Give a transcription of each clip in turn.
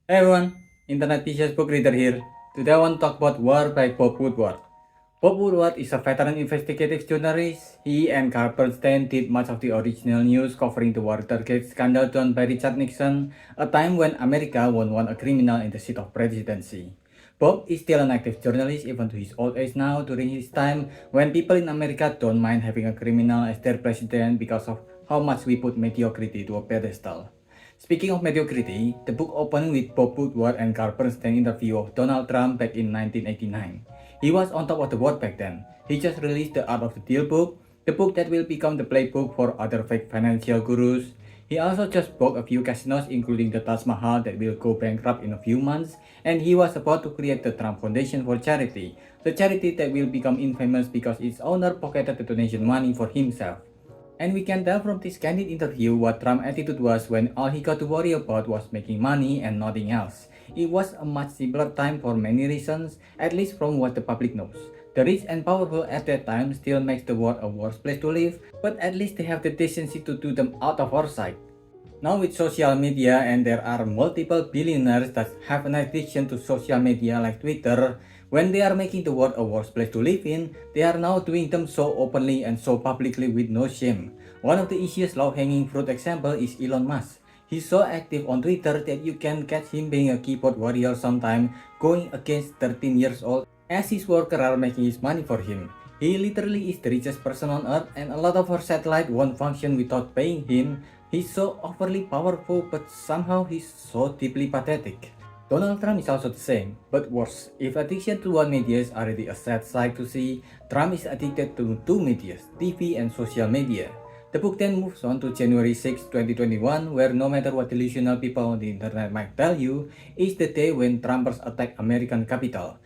Hey everyone, Internet Pieces book reader here. Today I want to talk about War by Bob Woodward. Bob Woodward is a veteran investigative journalist. He and Carl Bernstein did much of the original news covering the Watergate scandal done by Richard Nixon, a time when America won't want a criminal in the seat of presidency. Bob is still an active journalist even to his old age now, during his time when people in America don't mind having a criminal as their president because of how much we put mediocrity to a pedestal. Speaking of mediocrity, the book opened with Bob Woodward and Carl Bernstein interview of Donald Trump back in 1989. He was on top of the world back then. He just released the Art of the Deal book, the book that will become the playbook for other fake financial gurus. He also just bought a few casinos including the Taj Mahal that will go bankrupt in a few months, and he was about to create the Trump Foundation for charity, the charity that will become infamous because its owner pocketed the donation money for himself. And we can tell from this candid interview what Trump's attitude was when all he got to worry about was making money and nothing else. It was a much simpler time for many reasons, at least from what the public knows. The rich and powerful at that time still makes the world a worse place to live, but at least they have the decency to do them out of our sight. Now with social media, and there are multiple billionaires that have an addiction to social media like Twitter, when they are making the world a worse place to live in, they are now doing them so openly and so publicly with no shame. One of the easiest low-hanging fruit example is Elon Musk. He's so active on Twitter that you can catch him being a keyboard warrior sometime, going against 13 years old as his workers are making his money for him. He literally is the richest person on earth, and a lot of our satellites won't function without paying him. He's so overly powerful, but somehow he's so deeply pathetic. Donald Trump is also the same, but worse. If addiction to one media is already a sad sight to see, Trump is addicted to two medias, TV and social media. The book then moves on to January 6, 2021, where no matter what delusional people on the internet might tell you, is the day when Trumpers attack American Capitol,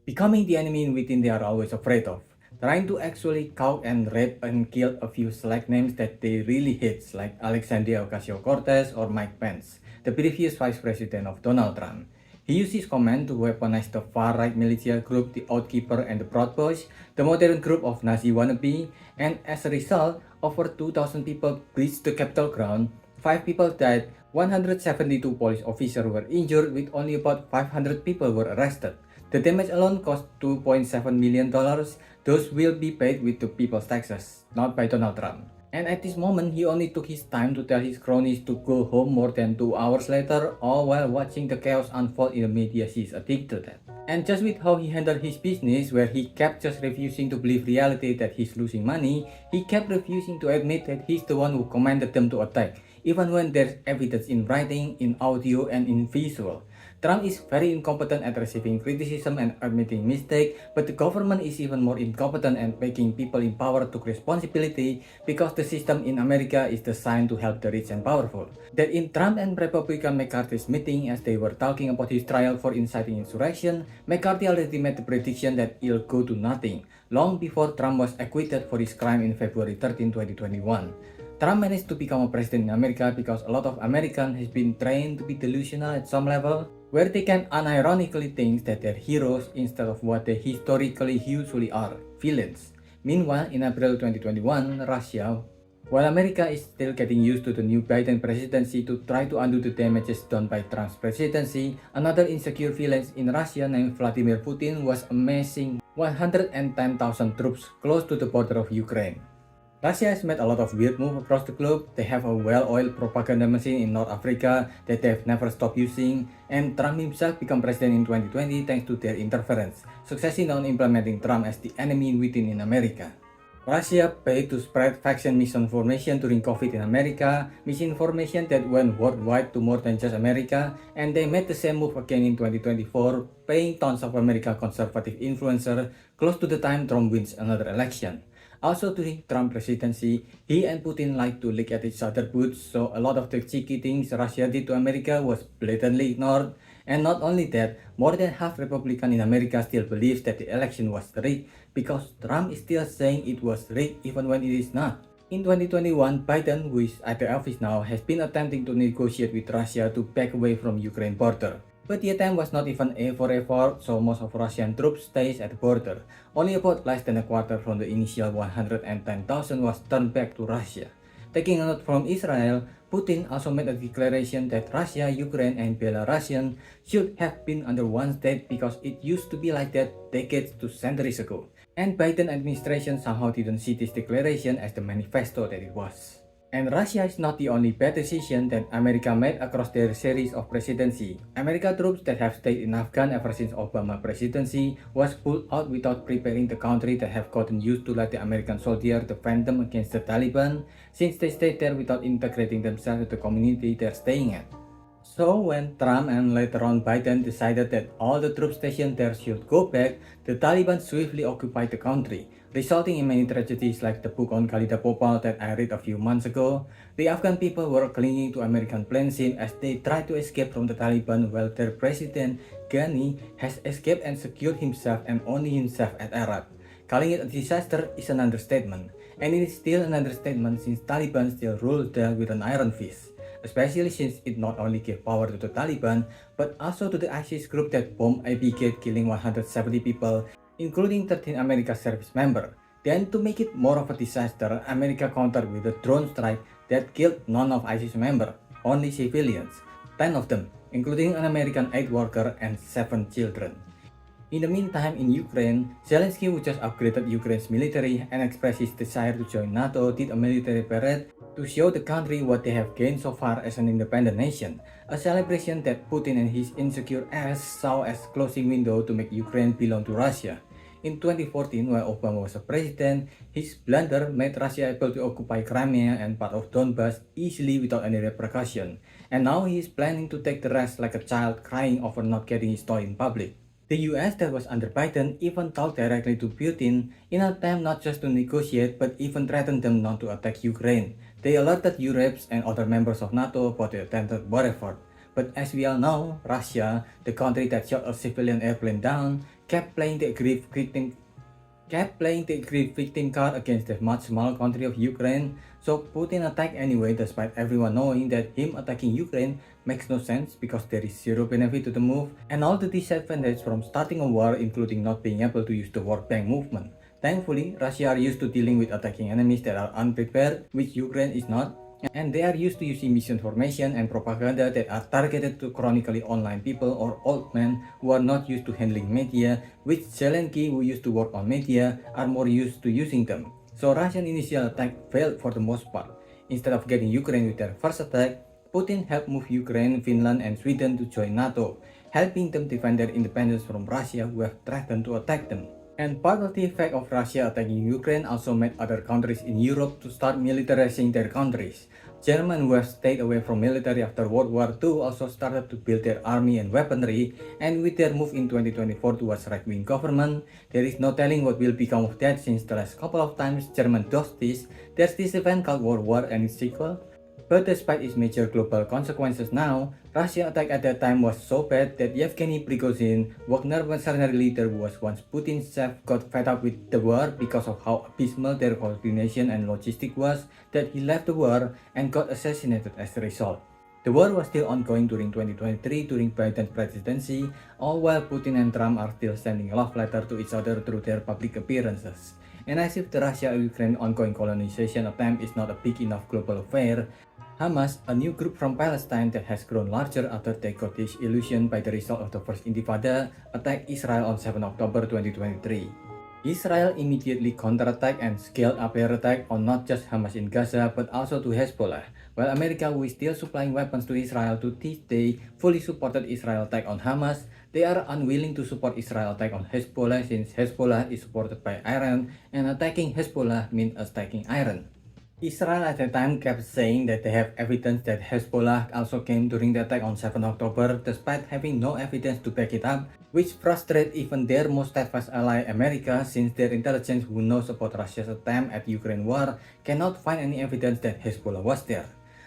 becoming the enemy in within they are always afraid of, trying to actually count and rape and kill a few select names that they really hate, like Alexandria Ocasio-Cortez or Mike Pence, the previous vice president of Donald Trump. He used his command to weaponize the far-right militia group the Outkeeper and the Proud Boys, the modern group of Nazi wannabe, and as a result, over 2,000 people breached the Capitol ground, 5 people died, 172 police officers were injured, with only about 500 people were arrested. The damage alone cost $2.7 million. Those will be paid with the people's taxes, not by Donald Trump. And at this moment, he only took his time to tell his cronies to go home more than 2 hours later, all while watching the chaos unfold in the media he's addicted to that. And just with how he handled his business, where he kept just refusing to believe reality that he's losing money, he kept refusing to admit that he's the one who commanded them to attack, even when there's evidence in writing, in audio, and in visual. Trump is very incompetent at receiving criticism and admitting mistakes, but the government is even more incompetent at making people in power take responsibility, because the system in America is designed to help the rich and powerful. That in Trump and Republican McCarthy's meeting, as they were talking about his trial for inciting insurrection, McCarthy already made the prediction that it'll go to nothing, long before Trump was acquitted for his crime in February 13, 2021. Trump managed to become a president in America because a lot of Americans has been trained to be delusional at some level, where they can unironically think that they're heroes instead of what they historically usually are, villains. Meanwhile, in April 2021, Russia, while America is still getting used to the new Biden presidency to try to undo the damages done by Trump's presidency, another insecure villain in Russia named Vladimir Putin was amassing 110,000 troops close to the border of Ukraine. Russia has made a lot of weird moves across the globe. They have a well-oiled propaganda machine in North Africa that they have never stopped using, and Trump himself became president in 2020 thanks to their interference, succeeding on implementing Trump as the enemy within in America. Russia paid to spread faction misinformation during COVID in America, misinformation that went worldwide to more than just America, and they made the same move again in 2024, paying tons of American conservative influencers close to the time Trump wins another election. Also during Trump's presidency, he and Putin liked to lick at each other's boots, so a lot of the cheeky things Russia did to America was blatantly ignored. And not only that, more than half Republicans in America still believes that the election was rigged, because Trump is still saying it was rigged even when it is not. In 2021, Biden, who is at the office now, has been attempting to negotiate with Russia to back away from Ukraine border. But the attempt was not even a for effort, so most of Russian troops stays at the border. Only about less than a quarter from the initial 110,000 was turned back to Russia. Taking a note from Israel, Putin also made a declaration that Russia, Ukraine, and Belarus should have been under one state because it used to be like that decades to centuries ago. And Biden administration somehow didn't see this declaration as the manifesto that it was. And Russia is not the only bad decision that America made across their series of presidency. American troops that have stayed in Afghan ever since Obama presidency was pulled out without preparing the country that have gotten used to let the American soldier defend them against the Taliban since they stayed there without integrating themselves into the community they're staying at. So when Trump and later on Biden decided that all the troops stationed there should go back, the Taliban swiftly occupied the country, resulting in many tragedies like the book on Khalida Popal that I read a few months ago. The Afghan people were clinging to American planes as they tried to escape from the Taliban while their president, Ghani, has escaped and secured himself and only himself at Iraq. Calling it a disaster is an understatement, and it is still an understatement since Taliban still rules there with an iron fist. Especially since it not only gave power to the Taliban, but also to the ISIS group that bombed a brigade killing 170 people, including 13 American service members. Then to make it more of a disaster, America countered with a drone strike that killed none of ISIS members, only civilians, 10 of them, including an American aid worker and 7 children. In the meantime, in Ukraine, Zelensky, who just upgraded Ukraine's military and expressed his desire to join NATO, did a military parade to show the country what they have gained so far as an independent nation, a celebration that Putin and his insecure ass saw as closing window to make Ukraine belong to Russia. In 2014, while Obama was a president, his blunder made Russia able to occupy Crimea and part of Donbass easily without any repercussion, and now he is planning to take the rest like a child crying over not getting his toy in public. The US that was under Biden even talked directly to Putin in an attempt not just to negotiate but even threatened them not to attack Ukraine. They alerted Europe and other members of NATO about the attempted war effort. But as we all know, Russia, the country that shot a civilian airplane down, kept playing the aggrieved victim card against the much smaller country of Ukraine, so Putin attacked anyway despite everyone knowing that him attacking Ukraine makes no sense because there is zero benefit to the move and all the disadvantages from starting a war, including not being able to use the world bank movement. Thankfully, Russia are used to dealing with attacking enemies that are unprepared, which Ukraine is not, and they are used to using misinformation and propaganda that are targeted to chronically online people or old men who are not used to handling media, which Zelensky, who used to work on media, are more used to using them. So Russian initial attack failed for the most part. Instead of getting Ukraine with their first attack, Putin helped move Ukraine, Finland, and Sweden to join NATO, helping them defend their independence from Russia who have threatened to attack them. And part of the effect of Russia attacking Ukraine also made other countries in Europe to start militarizing their countries. Germany, who have stayed away from military after World War II, also started to build their army and weaponry, and with their move in 2024 towards right-wing government, there is no telling what will become of that since the last couple of times Germany does this, there's this event called World War and its sequel. But despite its major global consequences now, Russia's attack at that time was so bad that Yevgeny Prigozhin, Wagner mercenary leader who was once Putin's chef, got fed up with the war because of how abysmal their coordination and logistics was that he left the war and got assassinated as a result. The war was still ongoing during 2023 during Biden's presidency, all while Putin and Trump are still sending love letters to each other through their public appearances. And as if the Russia-Ukraine ongoing colonization attempt is not a big enough global affair, Hamas, a new group from Palestine that has grown larger after they got disillusioned by the result of the first Intifada, attacked Israel on 7 October 2023. Israel immediately counterattacked and scaled up their attack on not just Hamas in Gaza but also to Hezbollah, while America, who is still supplying weapons to Israel to this day, fully supported Israel's attack on Hamas. They are unwilling to support Israel's attack on Hezbollah since Hezbollah is supported by Iran and attacking Hezbollah means attacking Iran. Israel at the time kept saying that they have evidence that Hezbollah also came during the attack on 7 October despite having no evidence to back it up, which frustrates even their most steadfast ally America since their intelligence, who knows about Russia's attempt at Ukraine war, cannot find any evidence that Hezbollah was there.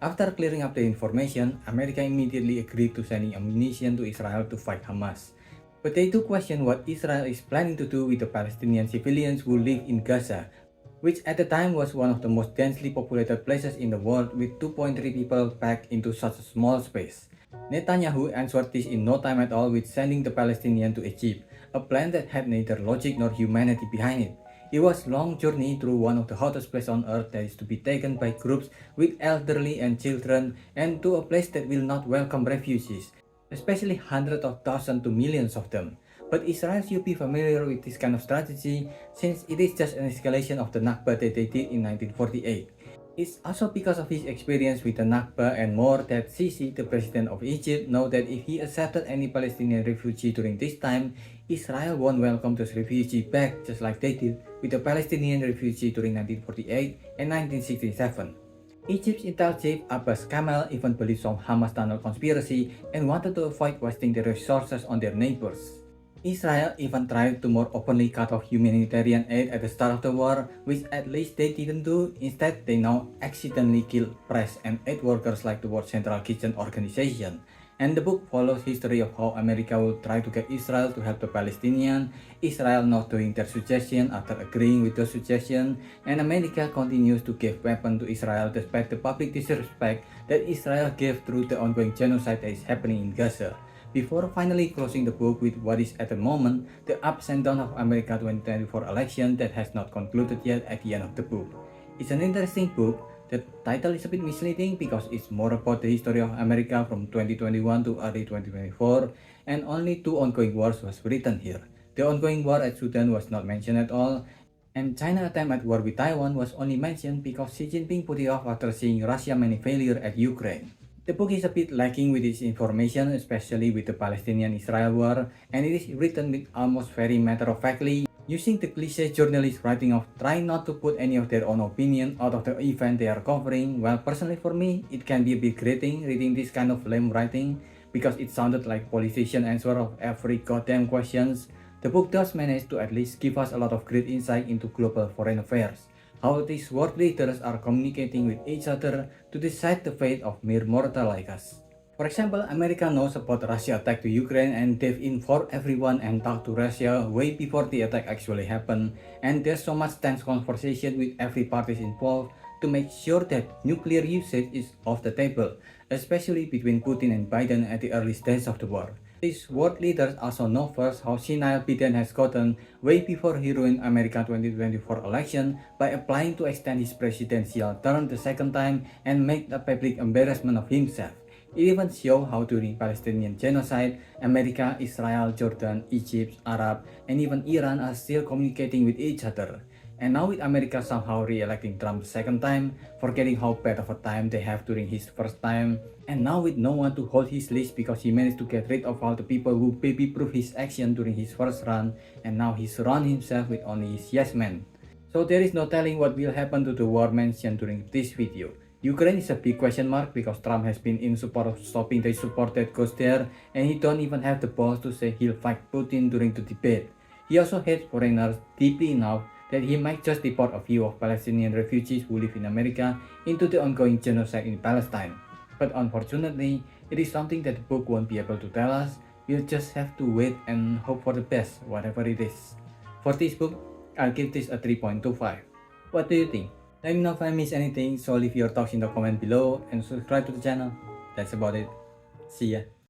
After clearing up the information, America immediately agreed to sending ammunition to Israel to fight Hamas. But they do question what Israel is planning to do with the Palestinian civilians who live in Gaza, which at the time was one of the most densely populated places in the world with 2.3 people packed into such a small space. Netanyahu answered this in no time at all with sending the Palestinians to Egypt, a plan that had neither logic nor humanity behind it. It was a long journey through one of the hottest places on earth that is to be taken by groups with elderly and children, and to a place that will not welcome refugees, especially hundreds of thousands to millions of them. But Israel should be familiar with this kind of strategy, since it is just an escalation of the Nakba that they did in 1948. It's also because of his experience with the Nakba and more that Sisi, the president of Egypt, know that if he accepted any Palestinian refugee during this time, Israel won't welcome those refugees back just like they did with the Palestinian refugee during 1948 and 1967. Egypt's intel chief Abbas Kamel even believed some Hamas tunnel conspiracy and wanted to avoid wasting their resources on their neighbors. Israel even tried to more openly cut off humanitarian aid at the start of the war, which at least they didn't do. Instead, they now accidentally killed press and aid workers like the World Central Kitchen organization. And the book follows history of how America would try to get Israel to help the Palestinians, Israel not doing their suggestion after agreeing with those suggestions, and America continues to give weapons to Israel despite the public disrespect that Israel gave through the ongoing genocide that is happening in Gaza. Before finally closing the book with what is at the moment the ups and downs of America 2024 election that has not concluded yet at the end of the book. It's an interesting book. The title is a bit misleading because it's more about the history of America from 2021 to early 2024, and only 2 ongoing wars was written here. The ongoing war at Sudan was not mentioned at all, and China's attempt at war with Taiwan was only mentioned because Xi Jinping put it off after seeing Russia's many failures at Ukraine. The book is a bit lacking with its information, especially with the Palestinian-Israel war, and it is written with almost very matter-of-factly, using the cliché journalist writing of trying not to put any of their own opinion out of the event they are covering. Well, personally for me, it can be a bit grating reading this kind of lame writing, because it sounded like politician answer of every goddamn questions. The book does manage to at least give us a lot of great insight into global foreign affairs, how these world leaders are communicating with each other to decide the fate of mere mortal like us. For example, America knows about Russia's attack to Ukraine, and they've informed everyone and talked to Russia way before the attack actually happened, and there's so much tense conversation with every party involved to make sure that nuclear usage is off the table, especially between Putin and Biden at the early stage of the war. These world leaders also know first how senile Biden has gotten way before he ruined America's 2024 election by applying to extend his presidential term the second time and make a public embarrassment of himself. It even shows how during Palestinian genocide, America, Israel, Jordan, Egypt, Arab, and even Iran are still communicating with each other. And now with America somehow re-electing Trump the second time, forgetting how bad of a time they have during his first time, and now with no one to hold his list because he managed to get rid of all the people who baby-proof his action during his first run, and now he surrounds himself with only his yes men. So there is no telling what will happen to the war mentioned during this video. Ukraine is a big question mark because Trump has been in support of stopping the support that goes there, and he don't even have the balls to say he'll fight Putin during the debate. He also hates foreigners deeply enough that he might just deport a few of Palestinian refugees who live in America into the ongoing genocide in Palestine. But unfortunately, it is something that the book won't be able to tell us. We'll just have to wait and hope for the best, whatever it is. For this book, I'll give this a 3.25. What do you think? Let me know if I missed anything, so leave your thoughts in the comment below and subscribe to the channel. That's about it. See ya.